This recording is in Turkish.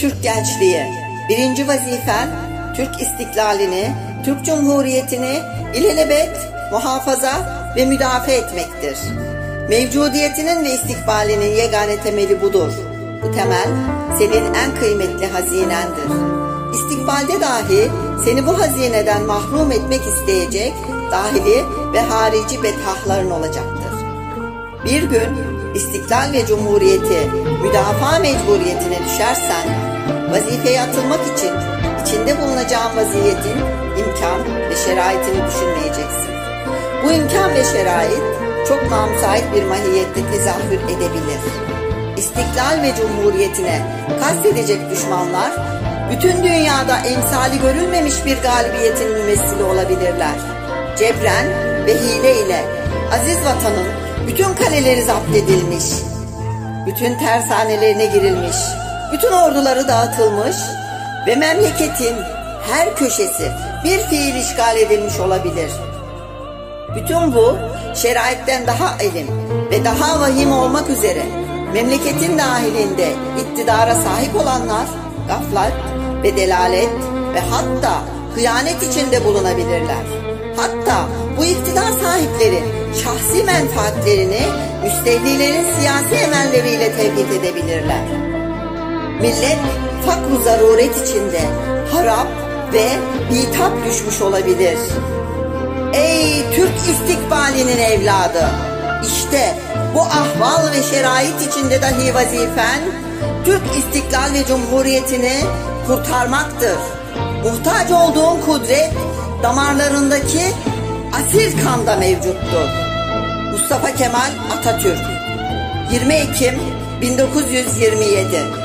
Türk gençliği, birinci vazifen Türk istiklalini, Türk Cumhuriyeti'ni ilelebet muhafaza ve müdafaa etmektir. Mevcudiyetinin ve istikbalinin yegane temeli budur. Bu temel senin en kıymetli hazinendir. İstikbalde dahi seni bu hazineden mahrum etmek isteyecek dahili ve harici betahların olacaktır. Bir gün istiklal ve cumhuriyeti müdafaa mecburiyetine düşersen, vazifeye atılmak için içinde bulunacağın vaziyetin imkan ve şeraitini düşünmeyeceksin. Bu imkan ve şerait çok namüsait bir mahiyette tezahür edebilir. İstiklal ve cumhuriyetine kastedecek düşmanlar, bütün dünyada emsali görülmemiş bir galibiyetin mümessili olabilirler. Cebren ve hile ile aziz vatanın bütün kaleleri zapt edilmiş, bütün tersanelerine girilmiş, bütün orduları dağıtılmış ve memleketin her köşesi bir fiil işgal edilmiş olabilir. Bütün bu şeraitten daha elim ve daha vahim olmak üzere memleketin dahilinde iktidara sahip olanlar gaflet ve delalet ve hatta hıyanet içinde bulunabilirler. Hatta bu iktidar sahipleri şahsi menfaatlerini müstevlilerin siyasi emelleriyle tevhid edebilirler. Millet fakr-ı zaruret içinde harap ve bitap düşmüş olabilir. Ey Türk istikbalinin evladı! İşte bu ahval ve şerait içinde dahi vazifen Türk istiklal ve cumhuriyetini kurtarmaktır. Muhtaç olduğun kudret damarlarındaki asil kanda mevcuttur. Mustafa Kemal Atatürk, 20 Ekim 1927.